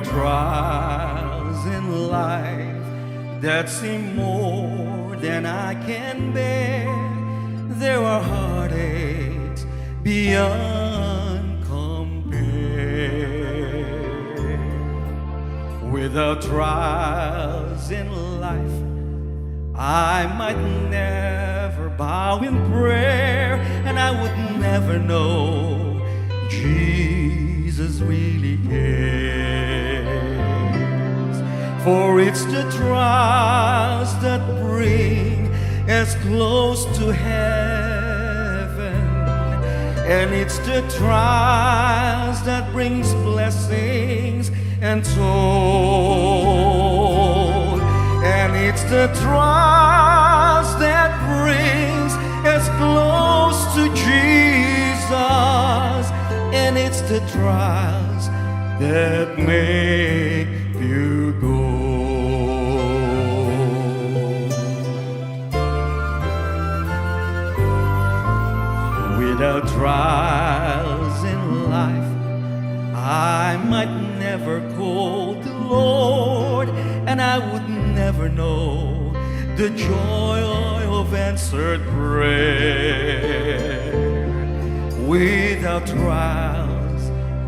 Trials in life that seem more than I can bear. There are heartaches beyond compare. Without trials in life, I might never bow in prayer, and I would never know Jesus really cares. For it's the trials that bring us close to heaven, and it's the trials that brings blessings and told, and it's the trials that brings us close to Jesus, and it's the trials that make you go. Without trials in life, I might never call the Lord, and I would never know the joy of answered prayer. Without trials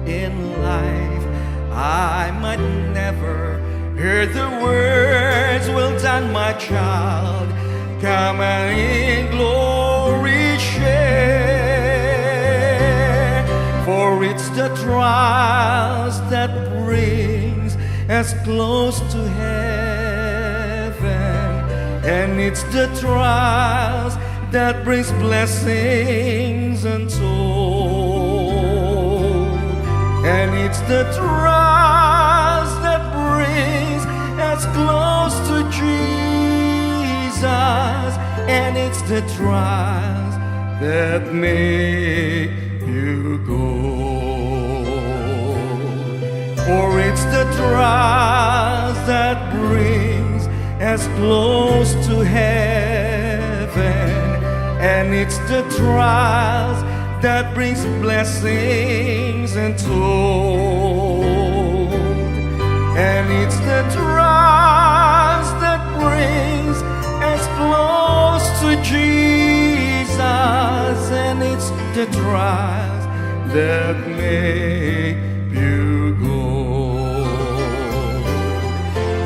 in life, I might never hear the words, "Well done, my child, come and in glory share." For it's the trials that brings us close to heaven, and it's the trials that brings blessings untold, and it's the trials that brings us close to Jesus, and it's the trials that make you go. For it's the trials that brings us close to heaven, and it's the trials that brings blessings untold, and it's the trials that brings us close to Jesus, and it's the trials that make you go,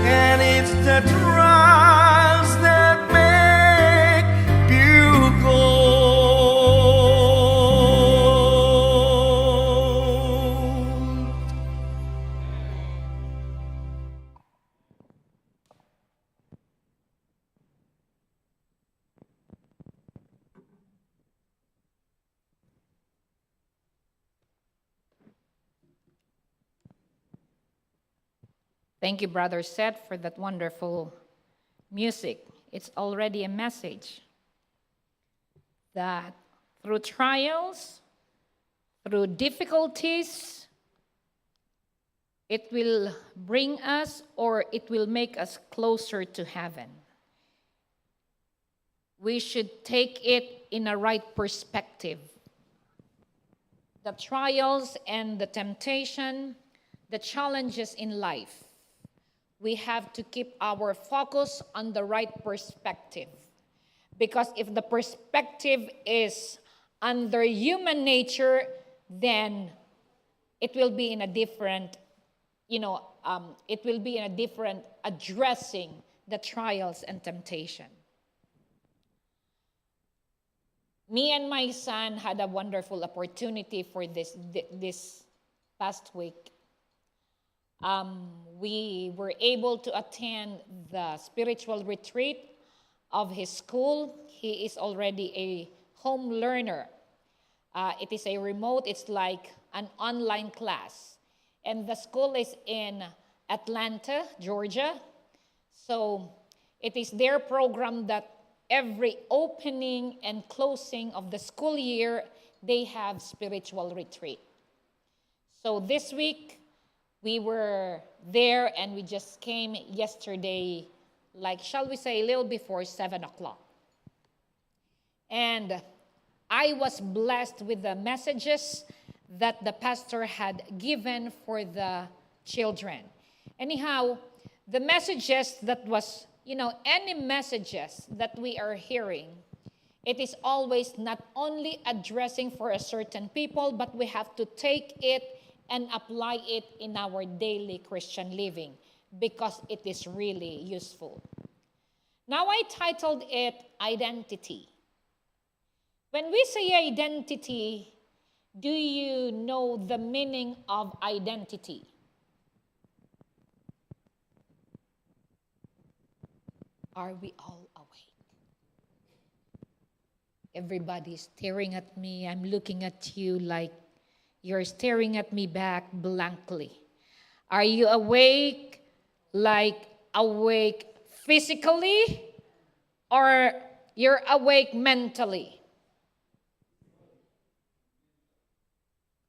and it's the trials that make you go. Thank you, Brother Seth, for that wonderful music. It's already a message that through trials, through difficulties, it will bring us, or it will make us closer to heaven. We should take it in a right perspective. The trials and the temptation, the challenges in life, we have to keep our focus on the right perspective. Because if the perspective is under human nature, then it will be in a different, it will be in a different addressing the trials and temptation. Me and my son had a wonderful opportunity for this past week. We were able to attend the spiritual retreat of his school. He is already a home learner. It is a remote, it's like an online class. And the school is in Atlanta, Georgia. So it is their program that every opening and closing of the school year, they have spiritual retreat. So this week, we were there and we just came yesterday, like, shall we say, a little before 7 o'clock. And I was blessed with the messages that the pastor had given for the children. Anyhow, the messages that was, any messages that we are hearing, it is always not only addressing for a certain people, but we have to take it and apply it in our daily Christian living because it is really useful. Now I titled it Identity. When we say identity, do you know the meaning of identity? Are we all awake? Everybody's staring at me. I'm looking at you like you're staring at me back blankly. Are you awake, like awake physically, or you're awake mentally?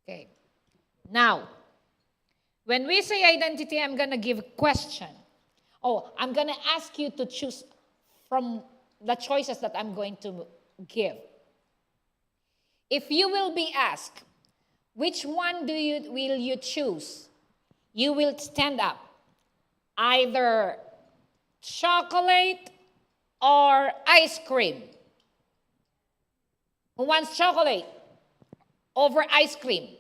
Okay. Now, when we say identity, I'm going to give a question. I'm going to ask you to choose from the choices that I'm going to give. If you will be asked, which one will you choose? You will stand up. Either chocolate or ice cream. Who wants chocolate over ice cream?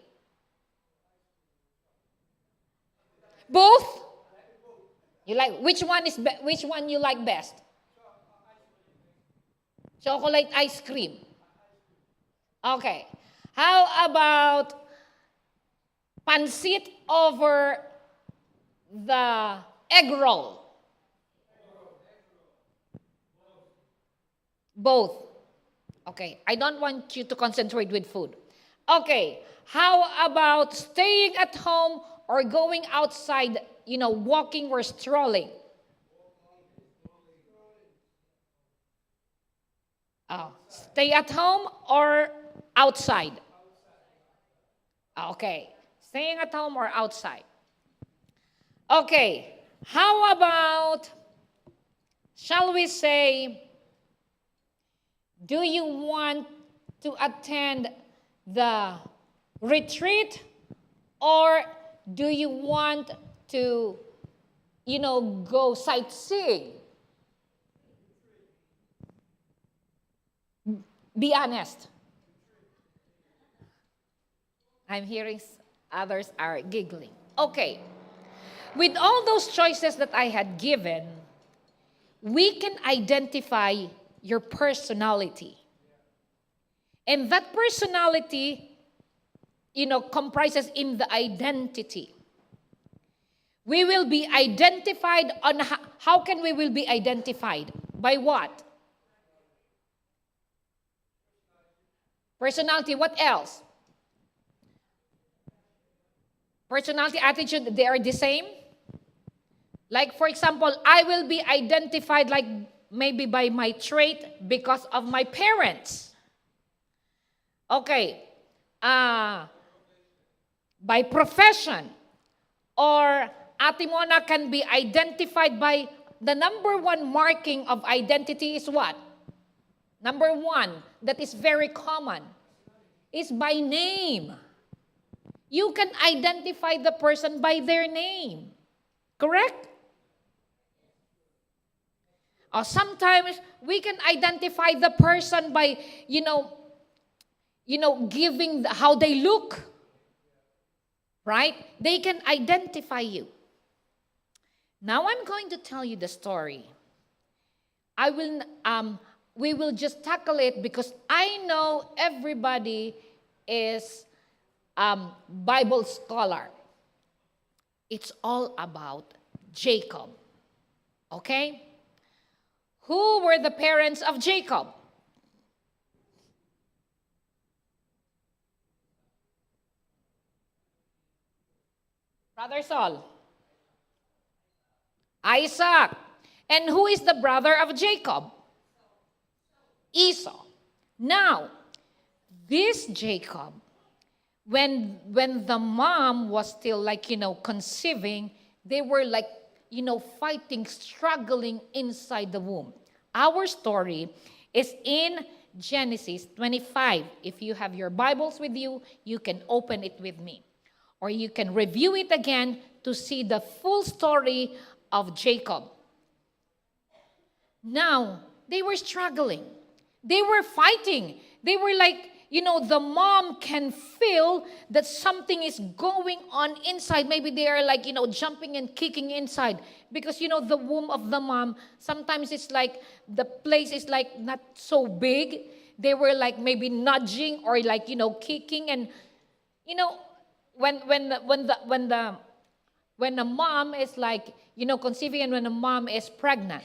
Both? You like which one you like best? Chocolate ice cream. Okay. How about pancit over the egg roll? Both. Okay. I don't want you to concentrate with food. Okay. How about staying at home or going outside, walking or strolling? Stay at home or outside? Okay. Staying at home or outside? Okay. How about, shall we say, do you want to attend the retreat or do you want to, go sightseeing? Be honest. I'm hearing others are giggling. Okay. With all those choices that I had given, we can identify your personality. And that personality, comprises in the identity. We will be identified on how can we will be identified? By what? Personality, what else? Personality, attitude, they are the same. Like, for example, I will be identified like maybe by my trait because of my parents. Okay. By profession. Or Ate Mona can be identified by the number one marking of identity is what? Number one, that is very common, is by name. You can identify the person by their name. Correct? Or sometimes we can identify the person by, giving how they look. Right? They can identify you. Now I'm going to tell you the story. We will just tackle it because I know everybody is Bible scholar. It's all about Jacob. Okay? Who were the parents of Jacob? Brother Saul. Isaac. And who is the brother of Jacob? Esau. Now, this Jacob, when the mom was still conceiving, they were fighting, struggling inside the womb. Our story is in Genesis 25. If you have your Bibles with you, you can open it with me. Or you can review it again to see the full story of Jacob. Now, they were struggling. They were fighting. They were the mom can feel that something is going on inside. Maybe they are jumping and kicking inside. Because, the womb of the mom, sometimes it's the place is not so big. They were maybe nudging or kicking. And, when the mom is conceiving and when the mom is pregnant.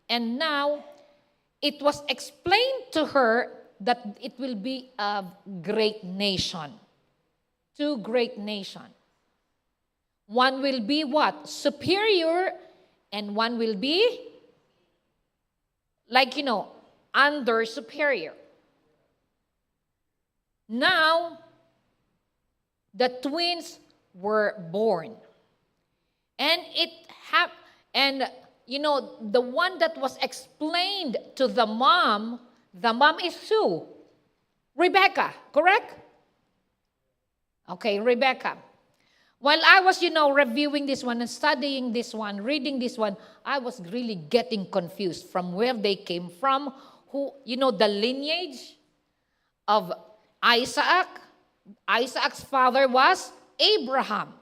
And now, it was explained to her that it will be a great nation. Two great nations. One will be what? Superior, and one will be under superior. Now, the twins were born. And the one that was explained to the mom is who? Rebecca, correct? Okay, Rebecca. While I was, reviewing this one and studying this one, reading this one, I was really getting confused from where they came from, who, the lineage of Isaac. Isaac's father was Abraham.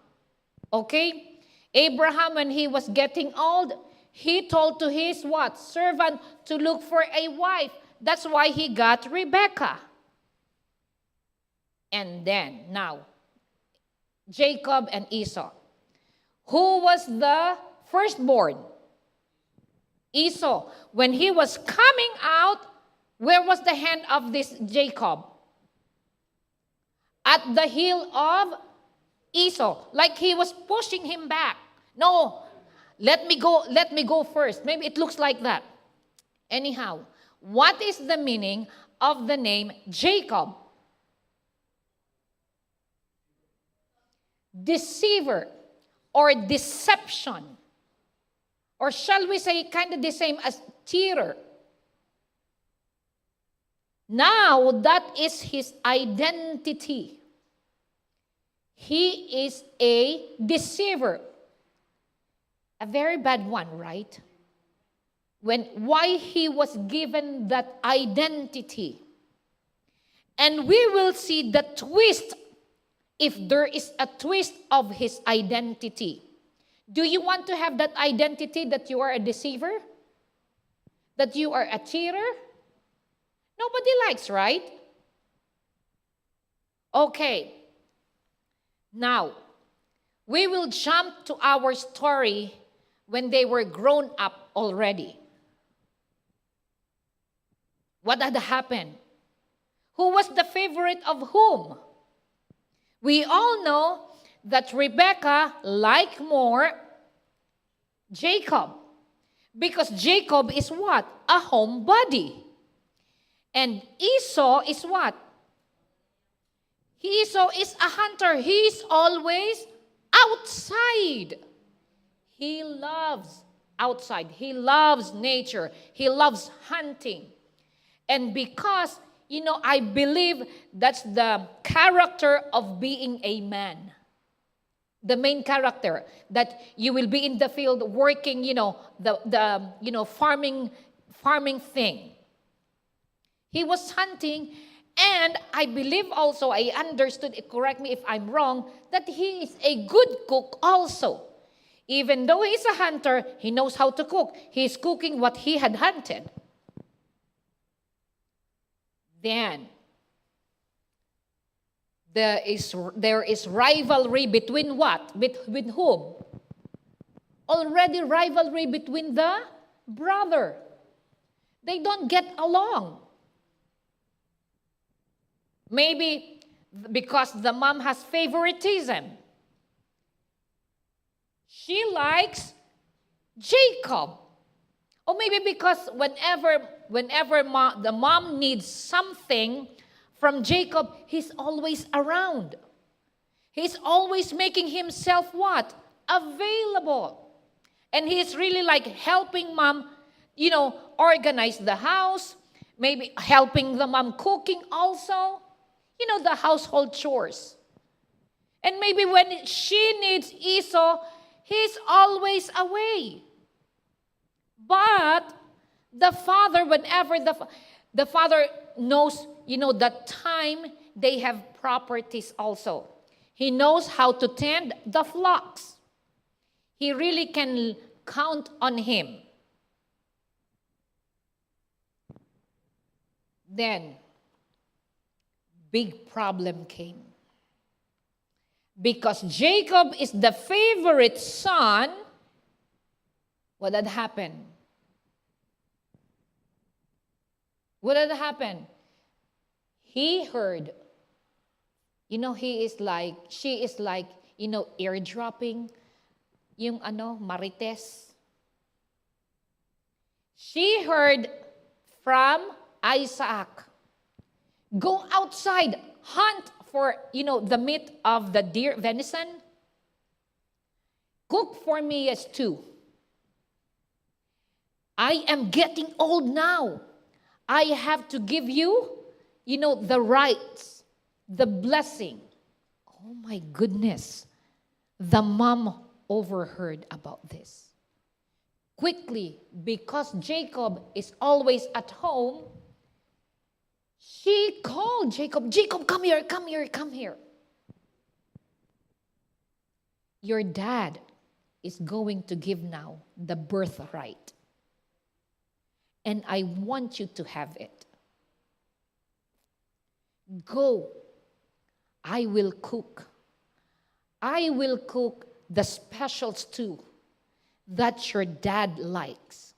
Okay? Abraham, when he was getting old, he told to his what? Servant to look for a wife. That's why he got Rebecca. And then, now, Jacob and Esau. Who was the firstborn? Esau. When he was coming out, where was the hand of this Jacob? At the heel of Esau. Like he was pushing him back. No, let me go first. Maybe it looks like that. Anyhow, what is the meaning of the name Jacob? Deceiver or deception. Or shall we say kind of the same as cheater. Now that is his identity. He is a deceiver. A very bad one, right? Why he was given that identity. And we will see the twist if there is a twist of his identity. Do you want to have that identity that you are a deceiver? That you are a cheater? Nobody likes, right? Okay. Now, we will jump to our story when they were grown up already. What had happened? Who was the favorite of whom? We all know that Rebecca liked more Jacob. Because Jacob is what? A homebody. And Esau is what? Esau is a hunter. He is always outside. He loves outside. He loves nature. He loves hunting. And because, I believe that's the character of being a man. The main character, that you will be in the field working, the farming thing. He was hunting, and I believe also, I understood it, correct me if I'm wrong, that he is a good cook also. Even though he's a hunter, he knows how to cook. He's cooking what he had hunted. Then, there is rivalry between what? Between whom? Already rivalry between the brother. They don't get along. Maybe because the mom has favoritism. She likes Jacob. Or maybe because whenever the mom needs something from Jacob, he's always around. He's always making himself what? Available. And he's really like helping mom, organize the house, maybe helping the mom cooking also, the household chores. And maybe when she needs Esau, he's always away. But the father, whenever the father knows, the time they have properties also. He knows how to tend the flocks. He really can count on him. Then, big problem came. Because Jacob is the favorite son, what had happened? What had happened? He heard, she is like, airdropping, yung marites. She heard from Isaac, go outside, hunt for, the meat of the deer, venison. Cook for me as two. I am getting old now. I have to give you, the rights, the blessing. Oh my goodness. The mom overheard about this. Quickly, because Jacob is always at home, she called Jacob, Jacob, come here, come here, come here. Your dad is going to give now the birthright. And I want you to have it. Go. I will cook. I will cook the special stew that your dad likes.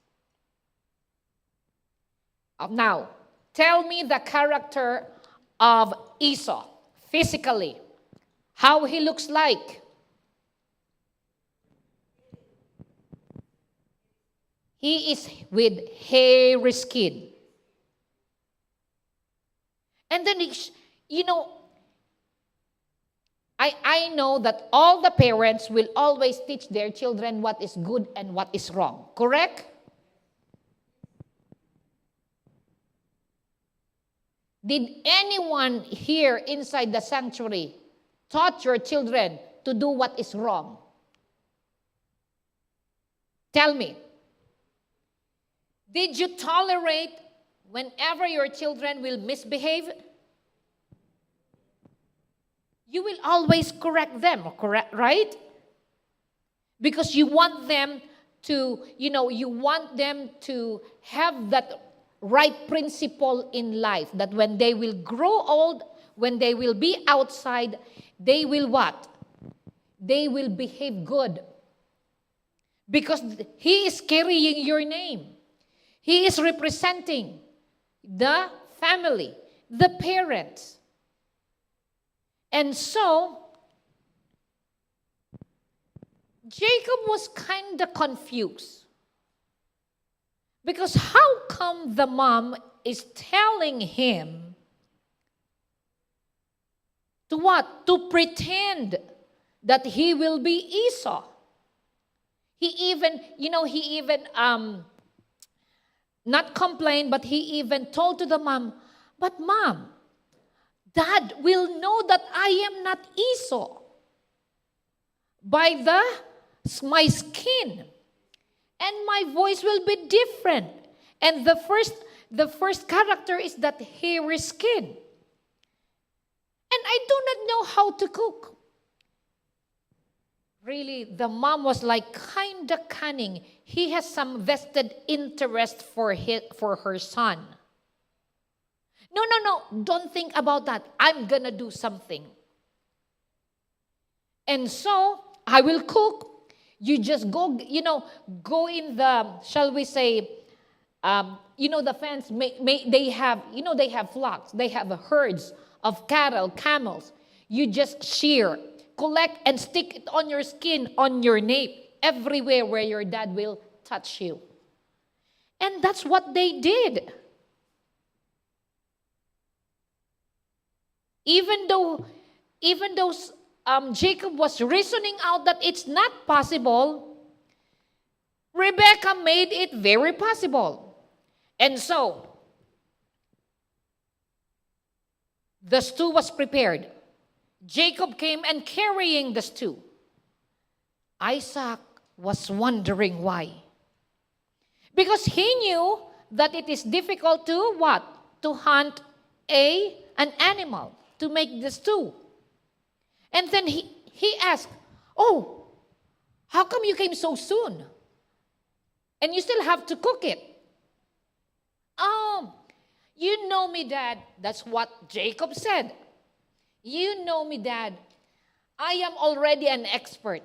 Now, tell me the character of Esau physically. How he looks like. He is with hairy skin. And then, I know that all the parents will always teach their children what is good and what is wrong. Correct? Did anyone here inside the sanctuary taught your children to do what is wrong? Tell me. Did you tolerate whenever your children will misbehave? You will always correct them, correct, right? Because you want them to, you want them to have that right principle in life, that when they will grow old, when they will be outside, they will what? They will behave good. Because he is carrying your name. He is representing the family, the parents. And so, Jacob was kind of confused. Because how come the mom is telling him to what? To pretend that he will be Esau. He even, not complained, but he even told to the mom, but mom, dad will know that I am not Esau by my skin, and my voice will be different. And the first character is that hairy skin. And I do not know how to cook. Really, the mom was like kind of cunning. He has some vested interest for her son. No, don't think about that. I'm going to do something. And so, I will cook. You just go in the, shall we say, The fence, they have, they have flocks, they have herds of cattle, camels. You just shear, collect, and stick it on your skin, on your nape, everywhere where your dad will touch you. And that's what they did. Even though Jacob was reasoning out that it's not possible, Rebekah made it very possible. And so, the stew was prepared. Jacob came and carrying the stew. Isaac was wondering why. Because he knew that it is difficult to what? To hunt an animal to make the stew. And then he asked, "Oh, how come you came so soon? And you still have to cook it?" You know me, Dad. That's what Jacob said. You know me, Dad. I am already an expert.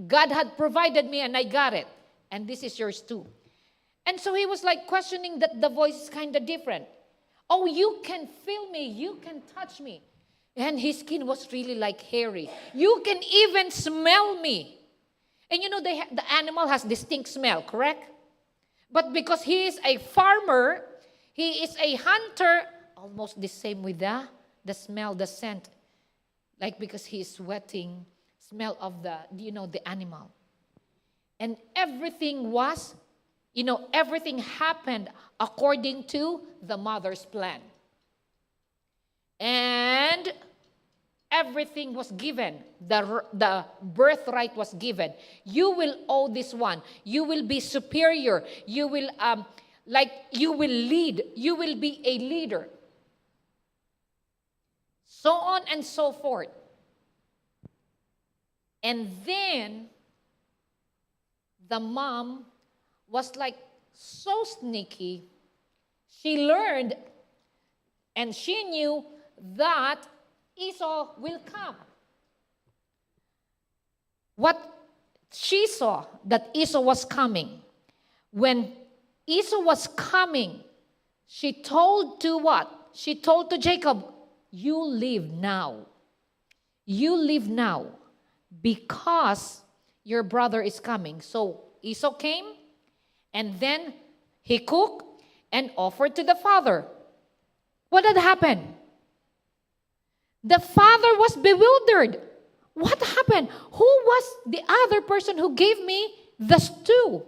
God had provided me and I got it. And this is yours too. And so he was like questioning that the voice is kind of different. "Oh, you can feel me. You can touch me." And his skin was really like hairy. "You can even smell me." And the animal has distinct smell, correct? But because he is a farmer, he is a hunter, almost the same with the smell, the scent. Like because he is sweating, smell of the animal. And everything was, everything happened according to the mother's plan. And everything was given. The birthright was given. You will owe this one. You will be superior. You will you will lead. You will be a leader. So on and so forth. And then the mom was like so sneaky. She learned and she knew that Esau will come. What she saw that Esau was coming. When Esau was coming, she told to what? She told to Jacob, "You leave now. You leave now because your brother is coming." So Esau came and then he cooked and offered to the father. What had happened? The father was bewildered. What happened? Who was the other person who gave me the stew?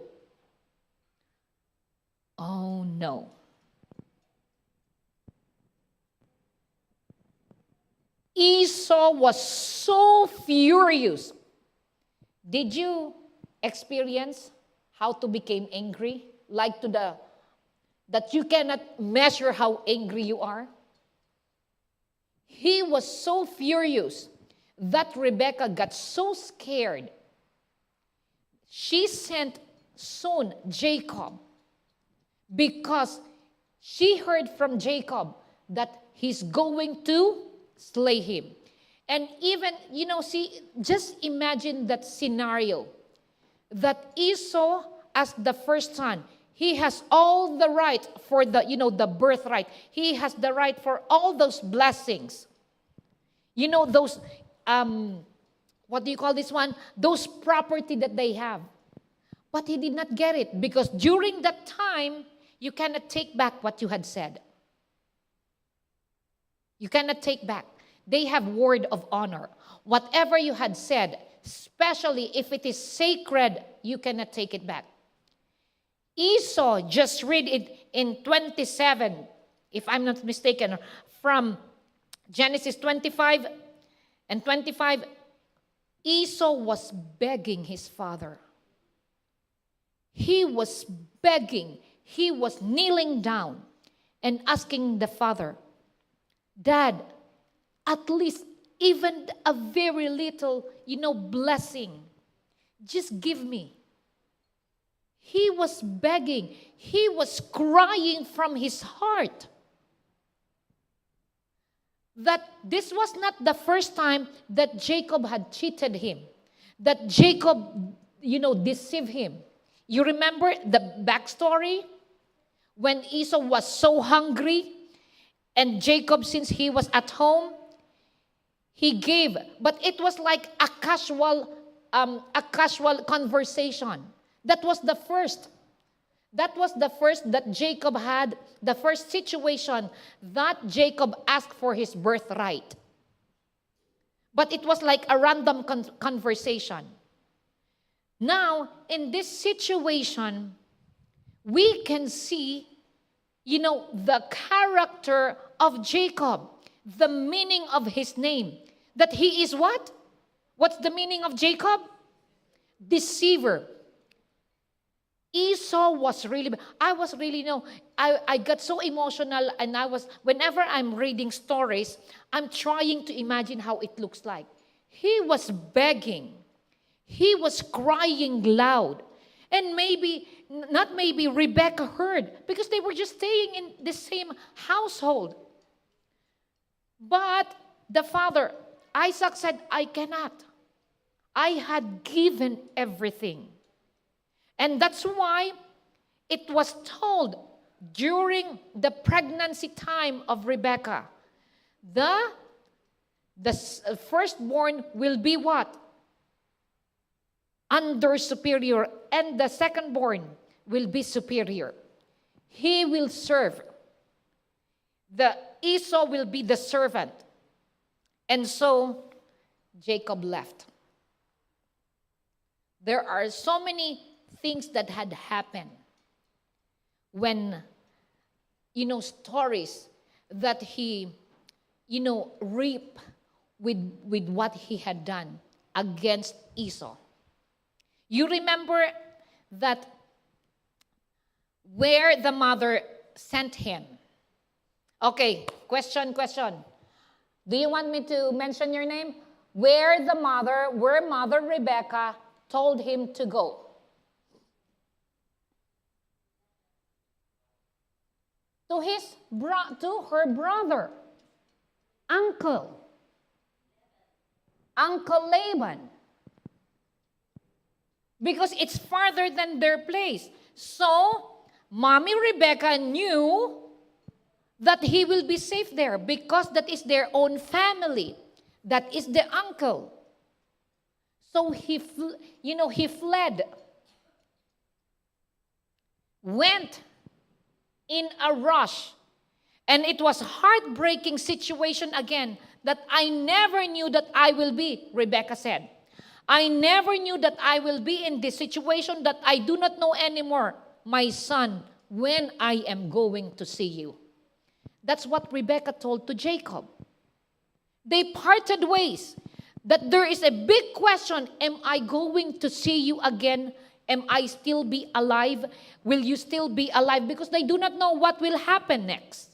Oh no. Esau was so furious. Did you experience how to become angry? Like that you cannot measure how angry you are? He was so furious that Rebekah got so scared. She sent soon Jacob because she heard from Jacob that he's going to slay him. And even, just imagine that scenario. That Esau, as the first son, he has all the right for the birthright. He has the right for all those blessings. Those, what do you call this one? Those property that they have. But he did not get it because during that time, you cannot take back what you had said. You cannot take back. They have word of honor. Whatever you had said, especially if it is sacred, you cannot take it back. Esau, just read it in 27, if I'm not mistaken, from Genesis 25 and 25, Esau was begging his father. He was begging. He was kneeling down and asking the father, "Dad, at least even a very little, blessing, just give me." He was begging. He was crying from his heart. That this was not the first time that Jacob had cheated him. That Jacob, deceived him. You remember the backstory? when Esau was so hungry, and Jacob, since he was at home, he gave. But it was like a casual conversation. That was the first. That was the first that Jacob had, the first situation that Jacob asked for his birthright. But it was like a random conversation. Now, in this situation, we can see, the character of Jacob, the meaning of his name. That he is what? What's the meaning of Jacob? Deceiver. Esau was really, I got so emotional, and whenever I'm reading stories, I'm trying to imagine how it looks like. He was begging. He was crying loud. And not maybe Rebecca heard, because they were just staying in the same household. But the father, Isaac, said, I cannot. I had given everything. And that's why it was told during the pregnancy time of Rebecca, the firstborn will be what? Under superior, and the secondborn will be superior. He will serve. The Esau will be the servant. And so Jacob left. There are so many things that had happened when, stories that he, reap with what he had done against Esau. You remember that where the mother sent him. Okay, question. Do you want me to mention your name? Where Mother Rebecca told him to go. To her brother, Uncle Laban. Because it's farther than their place. So, Mommy Rebecca knew that he will be safe there because that is their own family. That is the uncle. So he fled. Went in a rush. And it was heartbreaking situation again that I never knew that I will be, Rebecca said. I never knew that I will be in this situation that I do not know anymore. My son, when I am going to see you. That's what Rebecca told to Jacob. They parted ways. That there is a big question, am I going to see you again? Am I still be alive? Will you still be alive? Because they do not know what will happen next.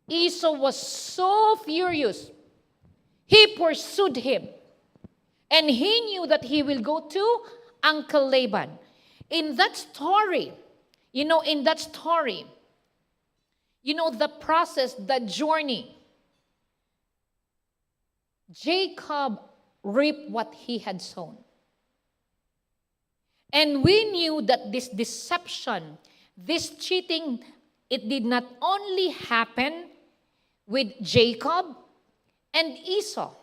Esau was so furious. He pursued him. And he knew that he will go to Uncle Laban. In that story, the process, the journey, Jacob reaped what he had sown. And we knew that this deception, this cheating, it did not only happen with Jacob and Esau.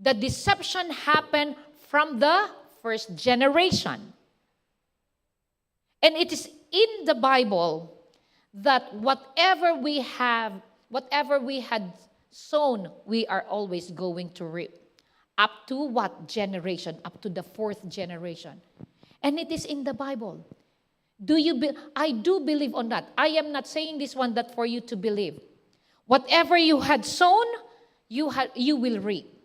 The deception happened from the first generation. And it is in the Bible that whatever we had sown, we are always going to reap. Up to what generation? Up to the fourth generation. And it is in the Bible. I do believe on that. I am not saying this one that for you to believe. Whatever you had sown, you will reap.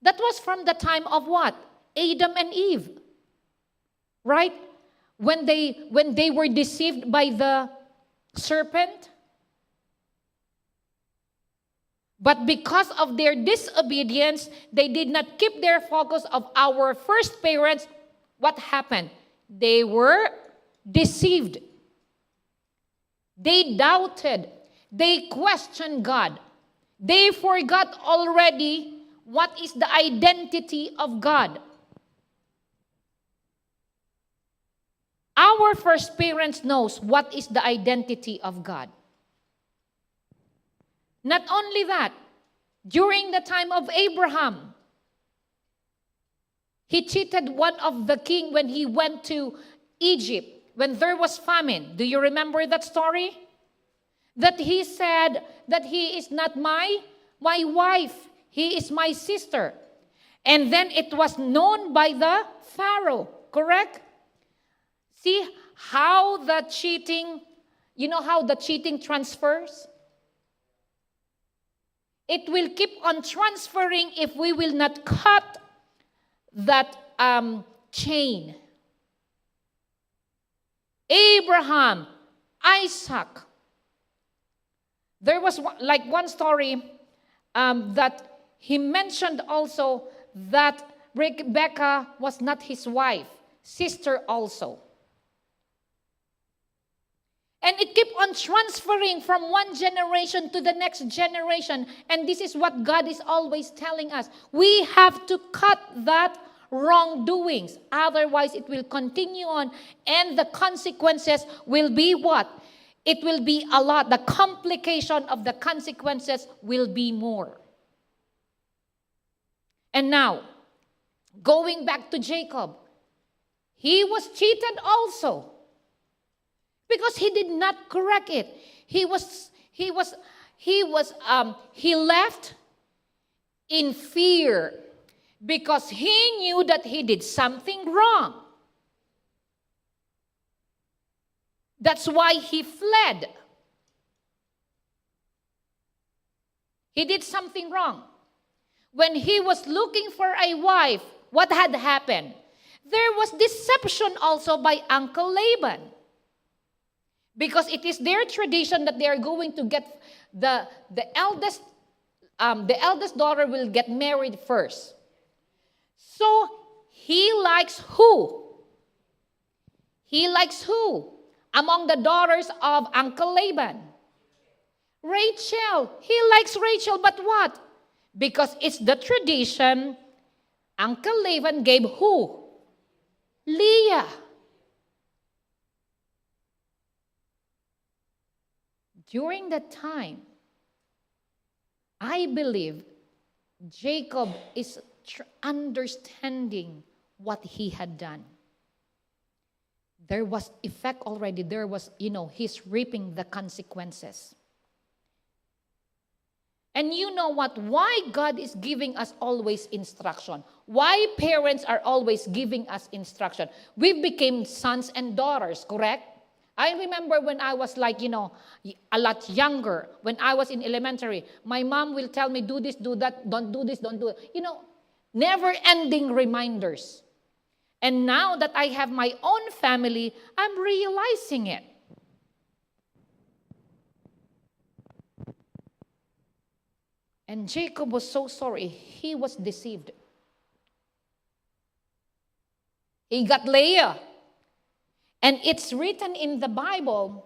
That was from the time of what? Adam and Eve. Right? When they were deceived by the serpent. But because of their disobedience, they did not keep their focus of our first parents. What happened? They were deceived. They doubted. They questioned God. They forgot already what is the identity of God. Our our first parents knows what is the identity of God. Not only that, during the time of Abraham, he cheated one of the king when he went to Egypt, when there was famine. Do you remember that story? That he said that he is not my wife, he is my sister. And then it was known by the Pharaoh, correct? See how the cheating, you know how the cheating transfers? It will keep on transferring if we will not cut that chain. Abraham, Isaac. There was like one story that he mentioned also that Rebecca was not his wife, sister also. And it kept on transferring from one generation to the next generation. And this is what God is always telling us. We have to cut that wrongdoings. Otherwise, it will continue on. And the consequences will be what? It will be a lot. The complication of the consequences will be more. And now, going back to Jacob, he was cheated also. Because he did not correct it. He left in fear because he knew that he did something wrong. That's why he fled. He did something wrong. When he was looking for a wife, what had happened? There was deception also by Uncle Laban. Because it is their tradition that they are going to get the eldest daughter will get married first. So he likes who? He likes who? Among the daughters of Uncle Laban. Rachel. He likes Rachel, but what? Because it's the tradition, Uncle Laban gave who? Leah. During that time, I believe Jacob is understanding what he had done. There was effect already. There was, he's reaping the consequences. And you know what? Why God is giving us always instruction? Why parents are always giving us instruction? We became sons and daughters, correct? I remember when I was like, a lot younger, when I was in elementary, my mom will tell me, do this, do that, don't do this, don't do it. Never-ending reminders. And now that I have my own family, I'm realizing it. And Jacob was so sorry. He was deceived. He got Leah. And it's written in the Bible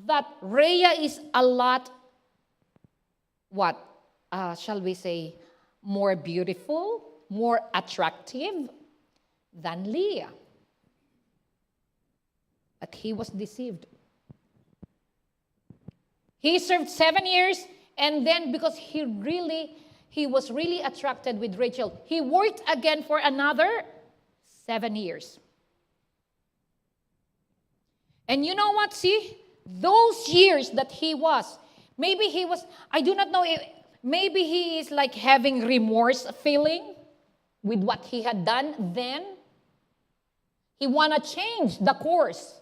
that Rhea is a lot, shall we say, more beautiful, more attractive than Leah. But he was deceived. He served 7 years, and then because he was really attracted with Rachel, he worked again for another 7 years. And you know what? See, those years that maybe he was, I do not know, maybe he is like having remorse feeling with what he had done then. He want to change the course.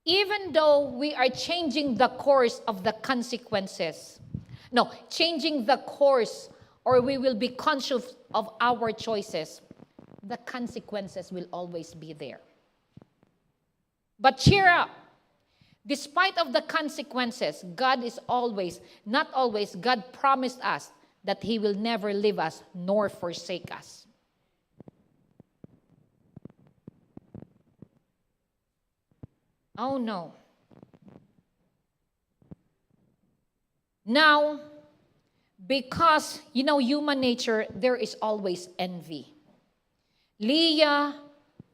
Even though we are changing the course of the consequences, changing the course, or we will be conscious of our choices, the consequences will always be there. But cheer up. Despite of the consequences, God promised us that He will never leave us nor forsake us. Oh no. Now, because, human nature, there is always envy. Leah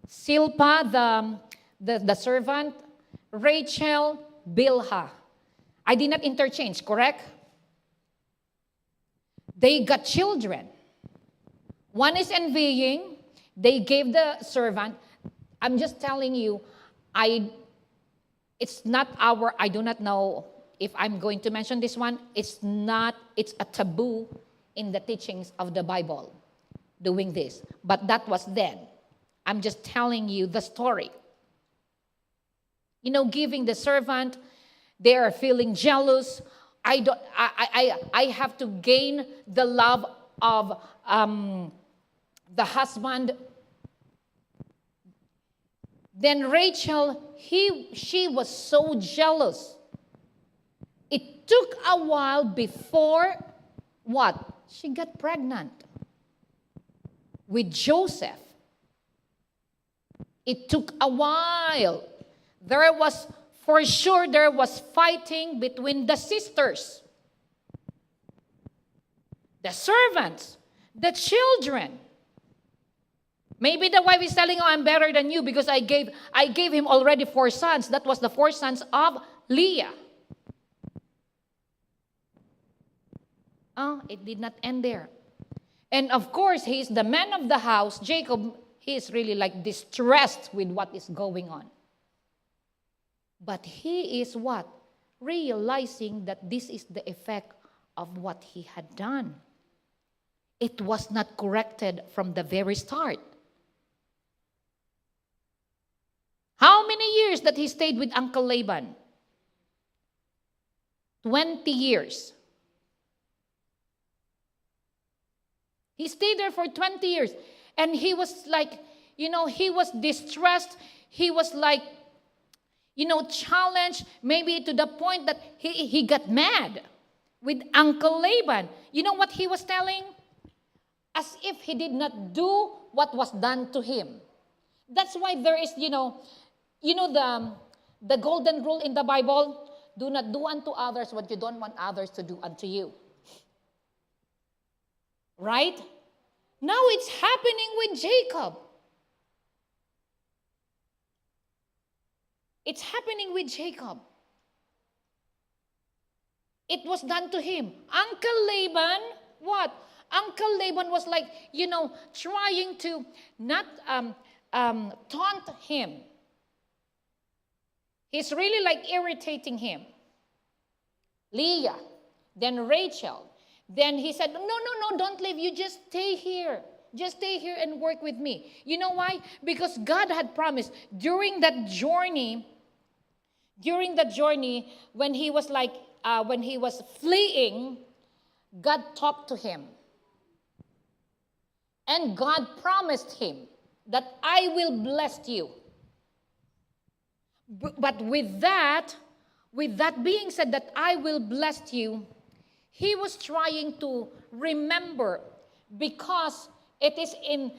Silpa, the servant, Rachel, Bilhah. I did not interchange, correct? They got children. One is envying. They gave the servant. I'm just telling you, it's not I do not know if I'm going to mention this one. It's a taboo in the teachings of the Bible, doing this. But that was then. I'm just telling you the story. Giving the servant, they are feeling jealous. I have to gain the love of the husband. Then Rachel, she was so jealous. It took a while before what? She got pregnant with Joseph. It took a while. For sure there was fighting between the sisters, the servants, the children. Maybe the wife is telling, I'm better than you because I gave him already 4 sons. That was the 4 sons of Leah. Oh, it did not end there. And of course, he is the man of the house. Jacob, he is really like distressed with what is going on. But he is what? Realizing that this is the effect of what he had done. It was not corrected from the very start. How many years that he stayed with Uncle Laban? 20 years. He stayed there for 20 years. And he was like, he was distressed. He was like, challenged, maybe to the point that he got mad with Uncle Laban. You know what he was telling? As if he did not do what was done to him. That's why there is, the golden rule in the Bible, do not do unto others what you don't want others to do unto you. Right? Now it's happening with Jacob. It's happening with Jacob. It was done to him. Uncle Laban, what? Uncle Laban was like, trying to not taunt him. He's really like irritating him. Leah, then Rachel. Then he said, no, don't leave. You just stay here. Just stay here and work with me. You know why? Because God had promised during that journey, when he was fleeing, God talked to him. And God promised him that I will bless you. But with that being said, that I will bless you, he was trying to remember, because it is in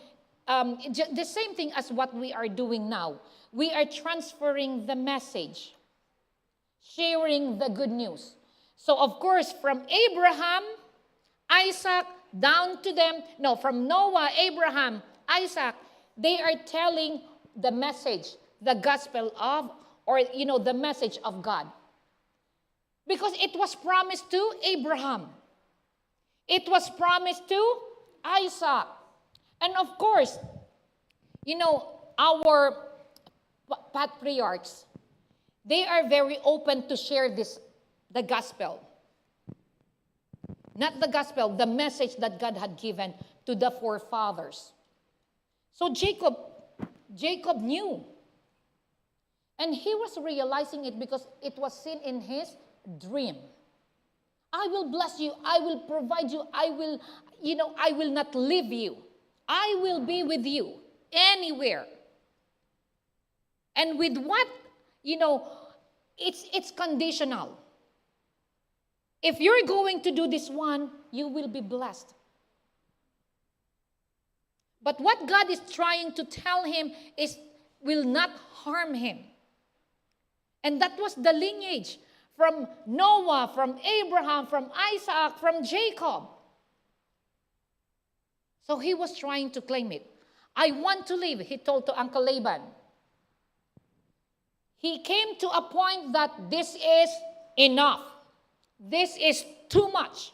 the same thing as what we are doing now. We are transferring the message, sharing the good news. So of course, from Abraham, Isaac, down to from Noah, Abraham, Isaac, they are telling the message, the gospel of, the message of God. Because it was promised to Abraham. It was promised to Isaac. And of course, our patriarchs, they are very open to share the gospel. Not the gospel, the message that God had given to the forefathers. So Jacob knew. And he was realizing it because it was seen in his dream. I will bless you. I will provide you. I will not leave you. I will be with you anywhere. And with what? It's conditional. If you're going to do this one, you will be blessed. But what God is trying to tell him is will not harm him. And that was the lineage from Noah, from Abraham, from Isaac, from Jacob. So he was trying to claim it. I want to leave, he told to Uncle Laban. He came to a point that this is enough. This is too much.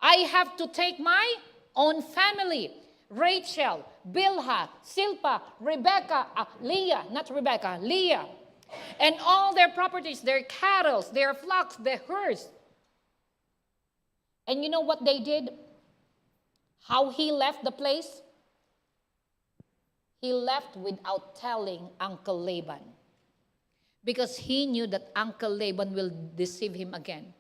I have to take my own family. Rachel, Bilhah, Silpah, Rebecca, Leah, not Rebecca, Leah, and all their properties, their cattle, their flocks, their herds. And you know what they did? How he left the place? He left without telling Uncle Laban, because he knew that Uncle Laban will deceive him again.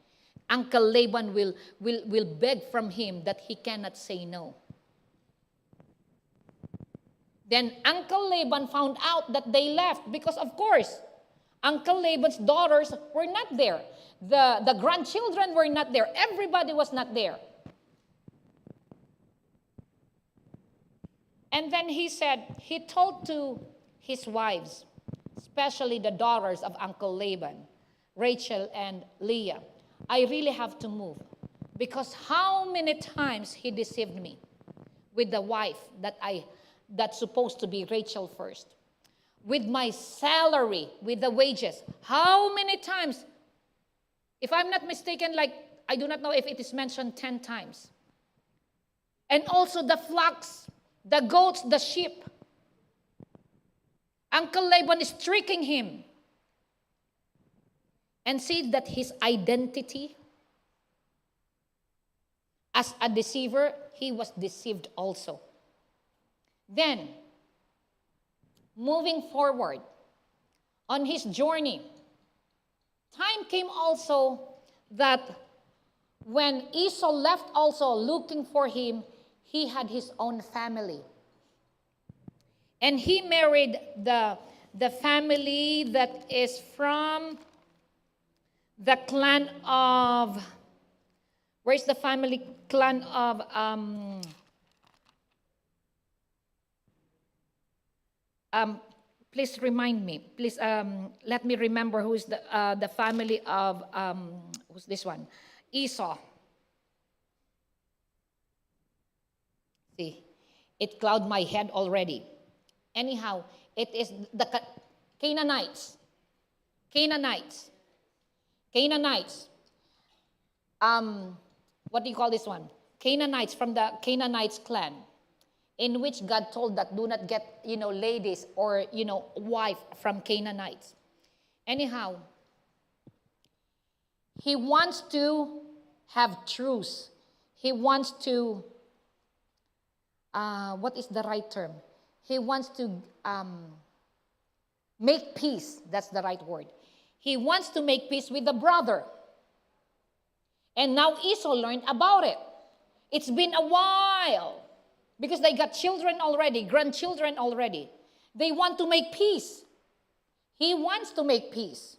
Uncle Laban will beg from him that he cannot say no. Then Uncle Laban found out that they left because, of course, Uncle Laban's daughters were not there. The grandchildren were not there. Everybody was not there. And then he told to his wives, especially the daughters of Uncle Laban, Rachel and Leah, I really have to move, because how many times he deceived me with the wife that's supposed to be Rachel first, with my salary, with the wages. How many times? If I'm not mistaken, like, I do not know if it is mentioned 10 times. And also the flocks, the goats, the sheep. Uncle Laban is tricking him. And see that his identity as a deceiver, he was deceived also. Then, moving forward on his journey, time came also that when Esau left also looking for him, he had his own family. And he married the family that is from the clan of, where's the family clan of, please remind me. Please let me remember who is the family of, who's this one? Esau. See, it clouded my head already. Anyhow, it is the Canaanites. Canaanites. Canaanites. What do you call this one? Canaanites, from the Canaanites clan, in which God told that do not get, ladies or, wife from Canaanites. Anyhow, he wants to have truce. He wants to, what is the right term? He wants to make peace. That's the right word. He wants to make peace with the brother. And now Esau learned about it. It's been a while, because they got children already, grandchildren already. They want to make peace. He wants to make peace,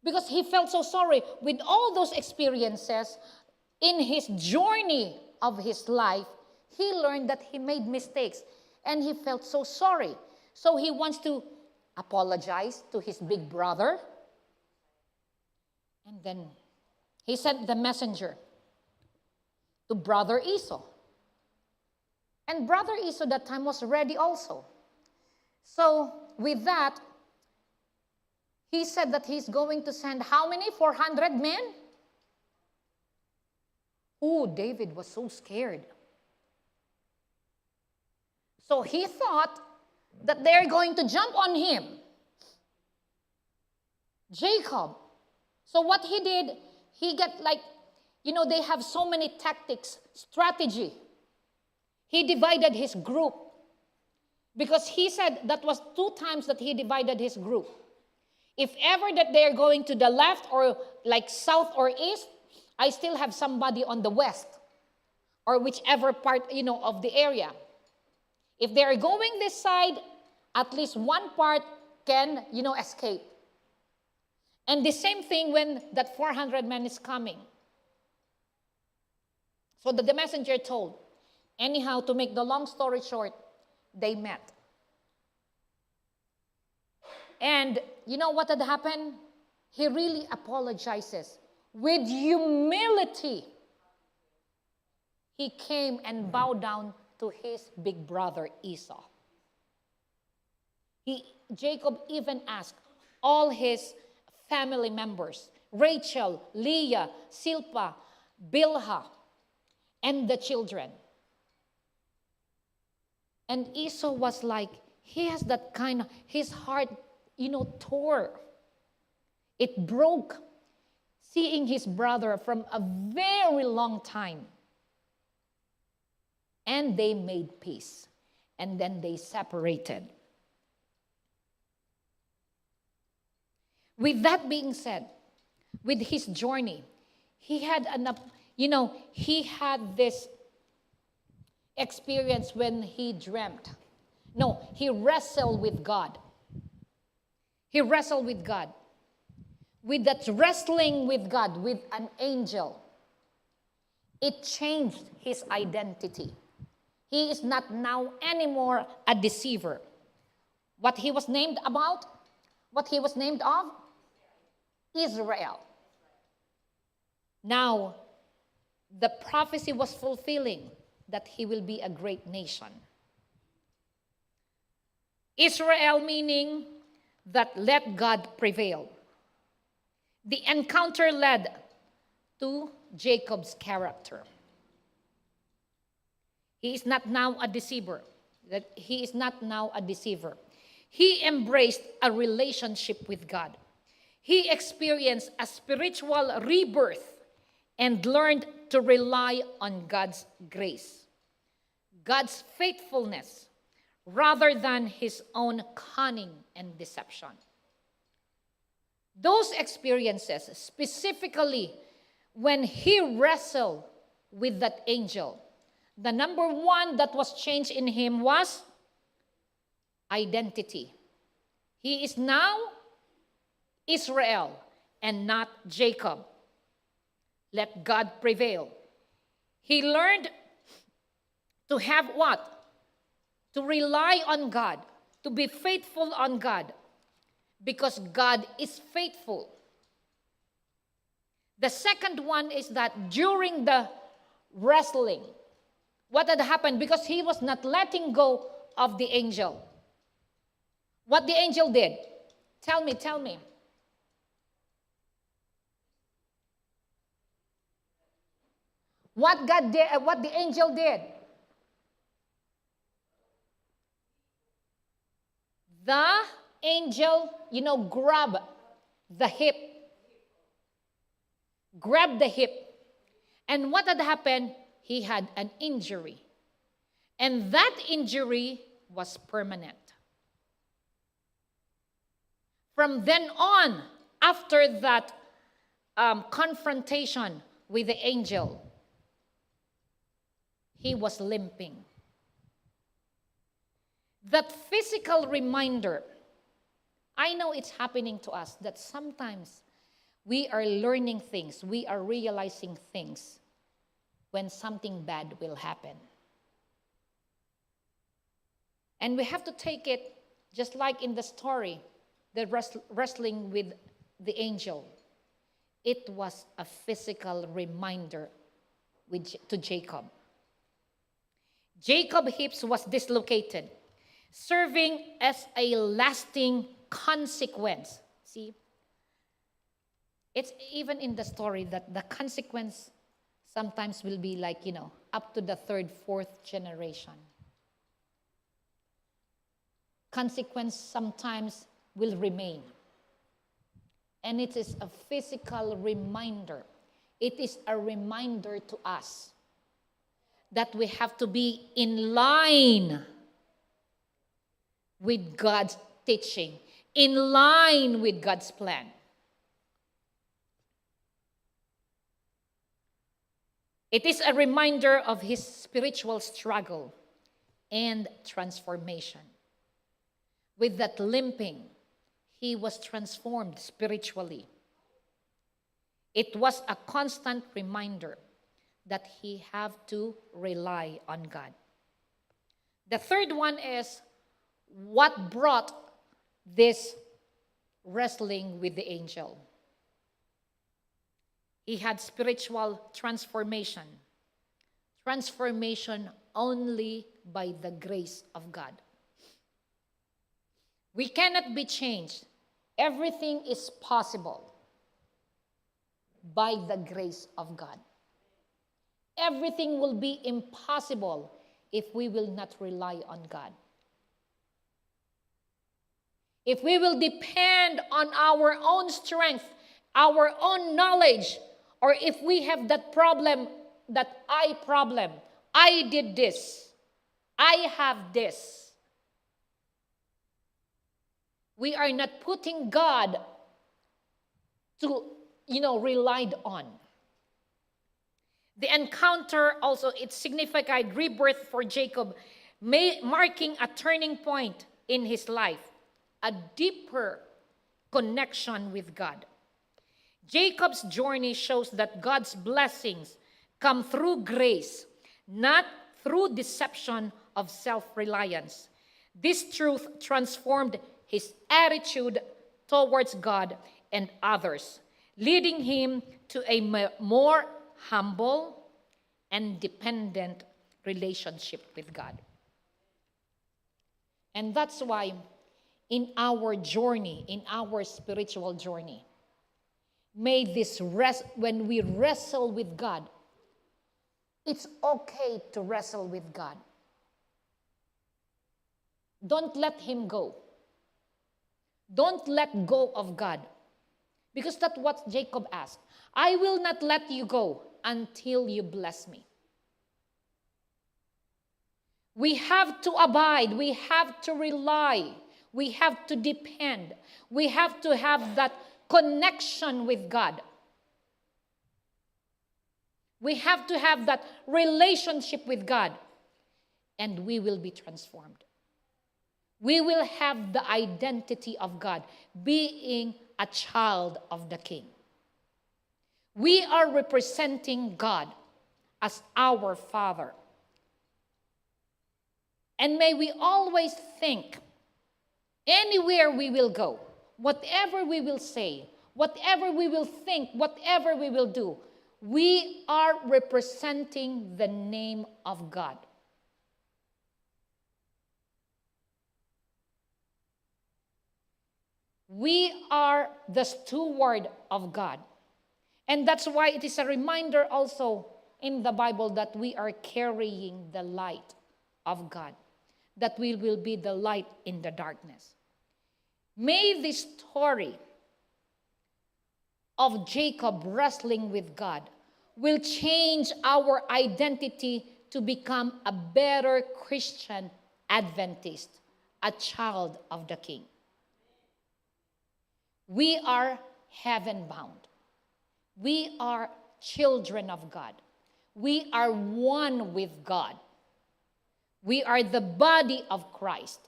because he felt so sorry with all those experiences in his journey of his life. He learned that he made mistakes, and he felt so sorry. So he wants to apologize to his big brother. And then he sent the messenger to brother Esau. And brother Esau that time was ready also. So with that, he said that he's going to send how many? 400 men? Oh, David was so scared. So he thought that they're going to jump on him. Jacob. So what he did, he got they have so many tactics, strategy. He divided his group, because he said that was 2 times that he divided his group. If ever that they're going to the left or like south or east, I still have somebody on the west or whichever part, of the area. If they're going this side, at least one part can, escape. And the same thing when that 400 men is coming. So the messenger told. Anyhow, to make the long story short, they met. And you know what had happened? He really apologizes. With humility, he came and bowed down to his big brother Esau. Jacob even asked all his family members, Rachel, Leah, Silpah, Bilhah, and the children. And Esau was like, he has that kind of, his heart, tore. It broke, seeing his brother from a very long time. And they made peace. And then they separated. With that being said, with his journey, he had he had this experience when he dreamt. No, he wrestled with God. He wrestled with God. With that wrestling with God, with an angel, it changed his identity. He is not now anymore a deceiver. What he was named about? What he was named of? Israel. Now, the prophecy was fulfilling that he will be a great nation. Israel meaning that let God prevail. The encounter led to Jacob's character. He is not now a deceiver. He is not now a deceiver. He embraced a relationship with God. He experienced a spiritual rebirth and learned to rely on God's grace, God's faithfulness, rather than his own cunning and deception. Those experiences, specifically when he wrestled with that angel, the number one that was changed in him was identity. He is now Israel and not Jacob. Let God prevail. He learned to have what? To rely on God, to be faithful on God, because God is faithful. The second one is that during the wrestling, what had happened? Because he was not letting go of the angel. What the angel did? Tell me. What God did, what the angel did? The angel, grabbed the hip. Grabbed the hip. And what had happened? He had an injury. And that injury was permanent. From then on, after that confrontation with the angel, he was limping. That physical reminder, I know it's happening to us, that sometimes we are learning things, we are realizing things when something bad will happen. And we have to take it just like in the story, the wrestling with the angel. It was a physical reminder to Jacob. Jacob's hips was dislocated, serving as a lasting consequence. See, it's even in the story that the consequence sometimes will be like, up to the third, fourth generation. Consequence sometimes will remain. And it is a physical reminder. It is a reminder to us that we have to be in line with God's teaching, in line with God's plan. It is a reminder of his spiritual struggle and transformation. With that limping, he was transformed spiritually. It was a constant reminder that he have to rely on God. The third one is what brought this wrestling with the angel. He had spiritual transformation. Transformation only by the grace of God. We cannot be changed. Everything is possible by the grace of God. Everything will be impossible if we will not rely on God. If we will depend on our own strength, our own knowledge, or if we have that problem, that I problem, I did this, I have this, we are not putting God to, relied on. The encounter also, it signified rebirth for Jacob, marking a turning point in his life, a deeper connection with God. Jacob's journey shows that God's blessings come through grace, not through deception of self-reliance. This truth transformed his attitude towards God and others, leading him to a more humble and dependent relationship with God. And that's why in our journey, in our spiritual journey, may this when we wrestle with God, it's okay to wrestle with God. Don't let him go. Don't let go of God. Because that's what Jacob asked. I will not let you go until you bless me. We have to abide. We have to rely. We have to depend. We have to have that connection with God. We have to have that relationship with God, and we will be transformed. We will have the identity of God, being a child of the King. We are representing God as our Father. And may we always think, anywhere we will go, whatever we will say, whatever we will think, whatever we will do, we are representing the name of God. We are the steward of God. And that's why it is a reminder also in the Bible that we are carrying the light of God, that we will be the light in the darkness. May this story of Jacob wrestling with God will change our identity to become a better Christian Adventist, a child of the King. We are heaven-bound. We are children of God. We are one with God. We are the body of Christ.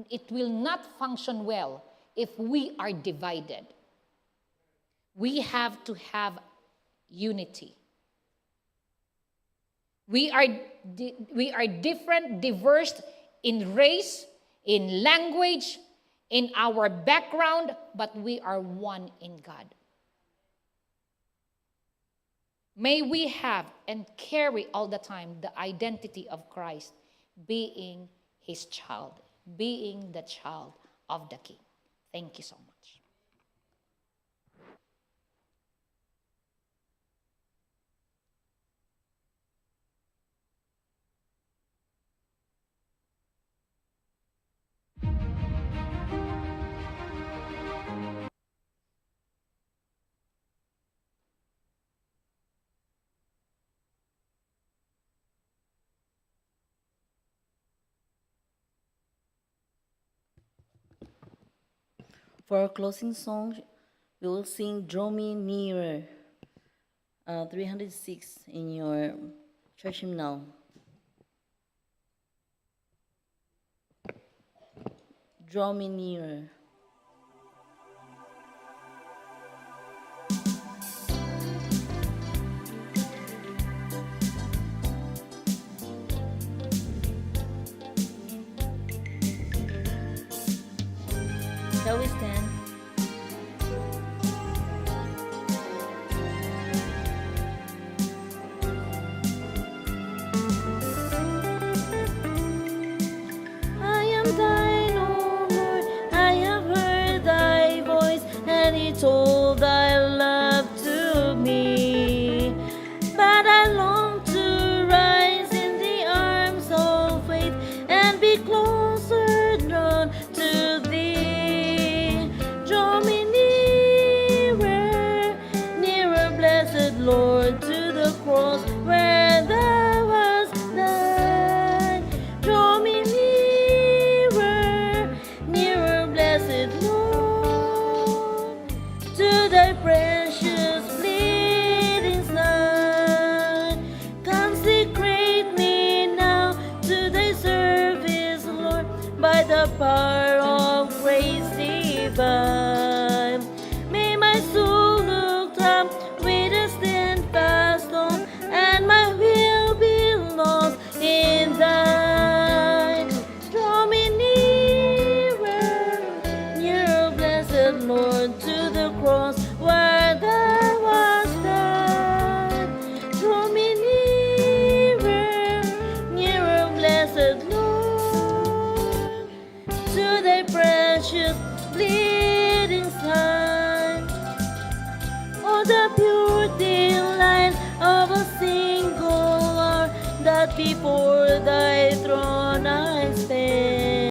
It will not function well if we are divided. We have to have unity. We are different, diverse in race, in language, in our background, but we are one in God. May we have and carry all the time the identity of Christ, being his child, being the child of the King. Thank you so much. For our closing song, we will sing Draw Me Nearer, 306 in your church hymnal. Draw me nearer. Shall we stand? am thine, O Lord. I have heard thy voice, and he told thy love to me. But I long to rise in the arms of faith and be closer drawn to thee. Draw me nearer, nearer, blessed Lord, to the cross where thou hast died. Draw me nearer, nearer, blessed Lord, to thy precious bleeding side. Consecrate me now to thy service, Lord, by the power of grace divine. May my soul look up with a steadfast hope, and my will be lost in thine. Draw me nearer, nearer, blessed Lord, to the cross where thou wast died. Draw me nearer, nearer, blessed Lord, to thy precious bleeding side. Oh, the pure delight of a single hour that before thy throne I